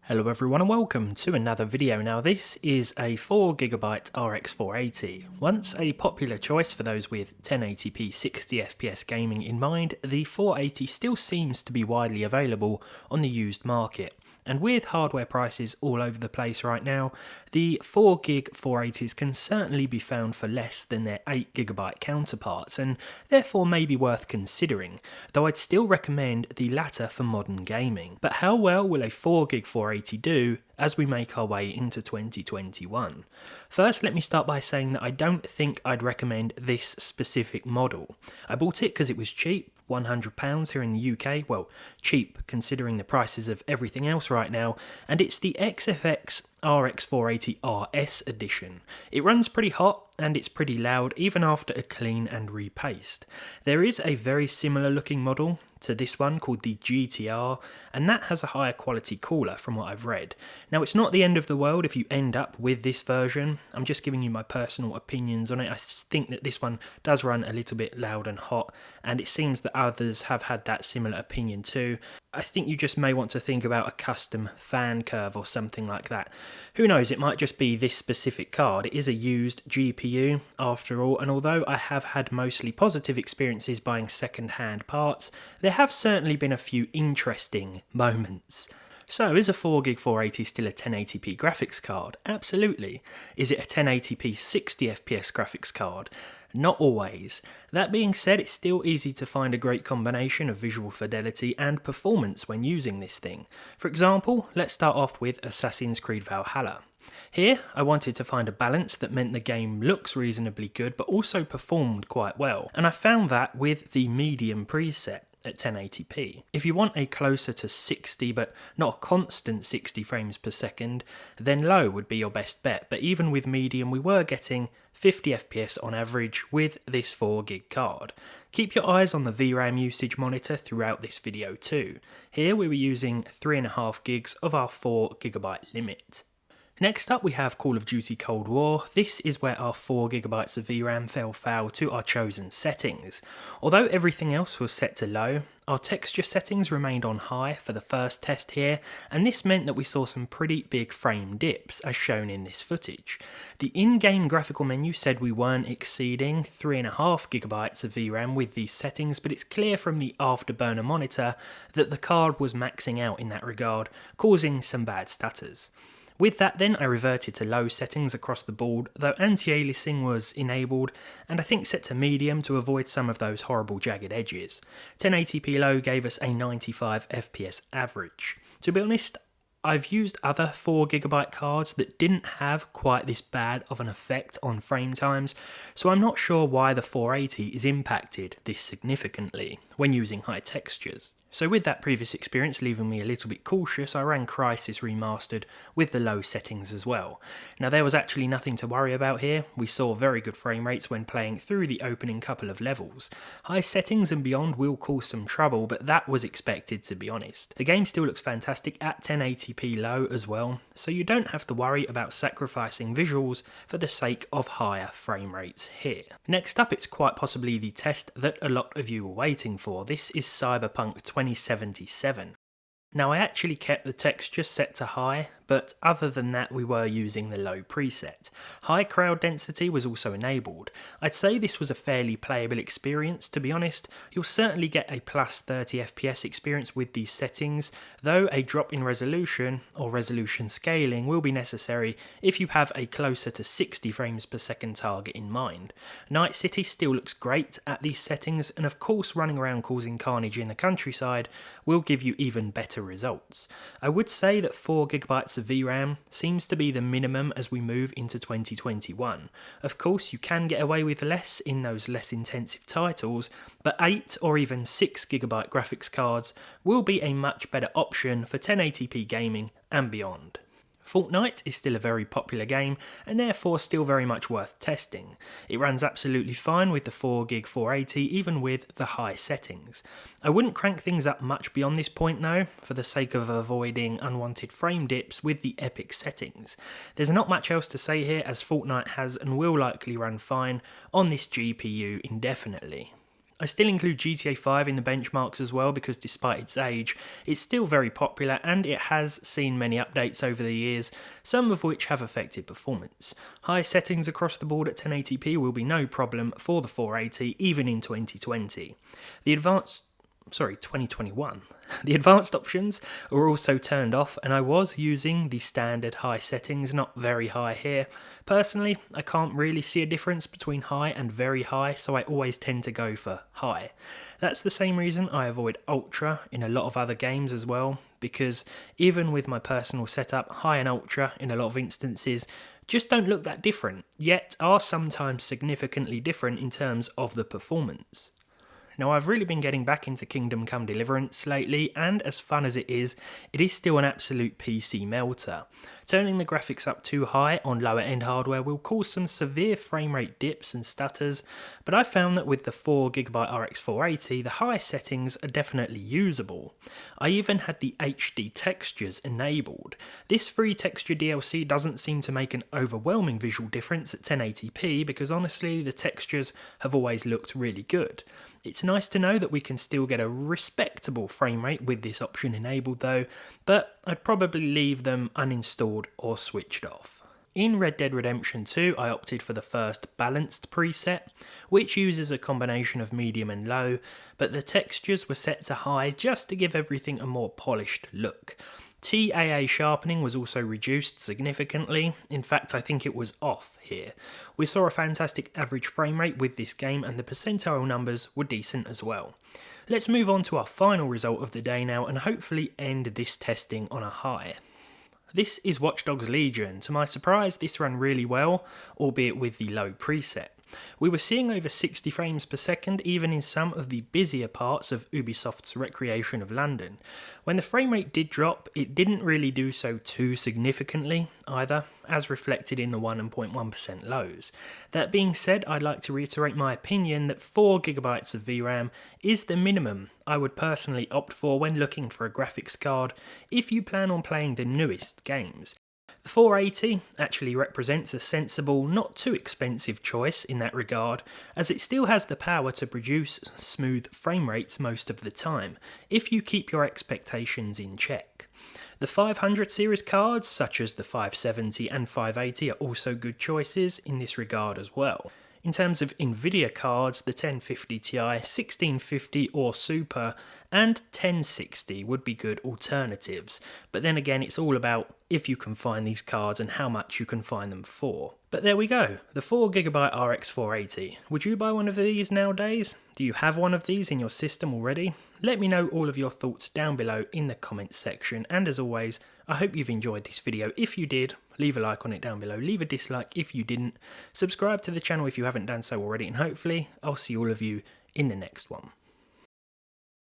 Hello everyone and welcome to another video. Now this is a 4GB RX 480. Once a popular choice for those with 1080p 60fps gaming in mind, the 480 still seems to be widely available on the used market. And with hardware prices all over the place right now, the 4GB 480s can certainly be found for less than their 8GB counterparts, and therefore may be worth considering, though I'd still recommend the latter for modern gaming. But how well will a 4GB 480 do as we make our way into 2021? First, let me start by saying that I don't think I'd recommend this specific model. I bought it because it was cheap, £100 here in the UK, well, cheap considering the prices of everything else right now, and it's the XFX RX 480 RS edition. It runs pretty hot and it's pretty loud even after a clean and repaste. There is a very similar looking model to this one called the GTR, and that has a higher quality cooler from what I've read. Now it's not the end of the world if you end up with this version, I'm just giving you my personal opinions on it. I think that this one does run a little bit loud and hot, and it seems that others have had that similar opinion too. I think you just may want to think about a custom fan curve or something like that. Who knows, it might just be this specific card. It is a used GPU after all, and although I have had mostly positive experiences buying second-hand parts, there have certainly been a few interesting moments. So, is a 4GB 480 still a 1080p graphics card? Absolutely. Is it a 1080p 60fps graphics card? Not always. That being said, it's still easy to find a great combination of visual fidelity and performance when using this thing. For example, let's start off with Assassin's Creed Valhalla. Here, I wanted to find a balance that meant the game looks reasonably good but also performed quite well, and I found that with the medium preset at 1080p. If you want a closer to 60 but not a constant 60 frames per second, then low would be your best bet, but even with medium we were getting 50 FPS on average with this 4GB card. Keep your eyes on the VRAM usage monitor throughout this video too. Here we were using 3.5 gigs of our 4GB limit. Next up we have Call of Duty Cold War. This is where our 4GB of VRAM fell foul to our chosen settings. Although everything else was set to low, our texture settings remained on high for the first test here, and this meant that we saw some pretty big frame dips as shown in this footage. The in-game graphical menu said we weren't exceeding 3.5GB of VRAM with these settings, but it's clear from the afterburner monitor that the card was maxing out in that regard, causing some bad stutters. With that then, I reverted to low settings across the board, though anti-aliasing was enabled, and I think set to medium to avoid some of those horrible jagged edges. 1080p low gave us a 95 FPS average. To be honest, I've used other 4GB cards that didn't have quite this bad of an effect on frame times, so I'm not sure why the 480 is impacted this significantly when using high textures. So with that previous experience leaving me a little bit cautious, I ran Crysis Remastered with the low settings as well. Now there was actually nothing to worry about here. We saw very good frame rates when playing through the opening couple of levels. High settings and beyond will cause some trouble, but that was expected, to be honest. The game still looks fantastic at 1080p low as well, so you don't have to worry about sacrificing visuals for the sake of higher frame rates here. Next up, it's quite possibly the test that a lot of you were waiting for. This is Cyberpunk 2077. Now I actually kept the texture set to high, but other than that we were using the low preset. High crowd density was also enabled. I'd say this was a fairly playable experience, to be honest. You'll certainly get a plus 30 FPS experience with these settings, though a drop in resolution or resolution scaling will be necessary if you have a closer to 60 frames per second target in mind. Night City still looks great at these settings, and of course running around causing carnage in the countryside will give you even better results. I would say that 4GB of VRAM seems to be the minimum as we move into 2021. Of course you can get away with less in those less intensive titles, but 8 or even 6GB graphics cards will be a much better option for 1080p gaming and beyond. Fortnite is still a very popular game and therefore still very much worth testing. It runs absolutely fine with the 4GB 480 even with the high settings. I wouldn't crank things up much beyond this point though, for the sake of avoiding unwanted frame dips with the epic settings. There's not much else to say here as Fortnite has and will likely run fine on this GPU indefinitely. I still include GTA 5 in the benchmarks as well because despite its age, it's still very popular and it has seen many updates over the years, some of which have affected performance. High settings across the board at 1080p will be no problem for the 480 even in 2020. 2021. The advanced options are also turned off and I was using the standard high settings, not very high here. Personally, I can't really see a difference between high and very high, so I always tend to go for high. That's the same reason I avoid ultra in a lot of other games as well, because even with my personal setup, high and ultra in a lot of instances just don't look that different, yet are sometimes significantly different in terms of the performance. Now, I've really been getting back into Kingdom Come Deliverance lately, and as fun as it is still an absolute PC melter. Turning the graphics up too high on lower end hardware will cause some severe frame rate dips and stutters, but I found that with the 4GB RX 480, the high settings are definitely usable. I even had the HD textures enabled. This free texture DLC doesn't seem to make an overwhelming visual difference at 1080p because honestly the textures have always looked really good. It's nice to know that we can still get a respectable frame rate with this option enabled though, but I'd probably leave them uninstalled or switched off. In Red Dead Redemption 2, I opted for the first balanced preset, which uses a combination of medium and low, but the textures were set to high just to give everything a more polished look. TAA sharpening was also reduced significantly. In fact, I think it was off here. We saw a fantastic average frame rate with this game and the percentile numbers were decent as well. Let's move on to our final result of the day now and hopefully end this testing on a high. This is Watch Dogs Legion. To my surprise, this ran really well, albeit with the low preset. We were seeing over 60 frames per second even in some of the busier parts of Ubisoft's Recreation of London. When the frame rate did drop, it didn't really do so too significantly either, as reflected in the 1.1% lows. That being said, I'd like to reiterate my opinion that 4GB of VRAM is the minimum I would personally opt for when looking for a graphics card if you plan on playing the newest games. The 480 actually represents a sensible, not too expensive choice in that regard, as it still has the power to produce smooth frame rates most of the time, if you keep your expectations in check. The 500 series cards, such as the 570 and 580, are also good choices in this regard as well. In terms of Nvidia cards, the 1050 Ti, 1650 or Super, and 1060 would be good alternatives, but then again it's all about if you can find these cards and how much you can find them for. But there we go, the 4GB RX 480. Would you buy one of these nowadays? Do you have one of these in your system already? Let me know all of your thoughts down below in the comments section, and as always, I hope you've enjoyed this video. If you did, leave a like on it down below, leave a dislike if you didn't, subscribe to the channel if you haven't done so already, and hopefully I'll see all of you in the next one.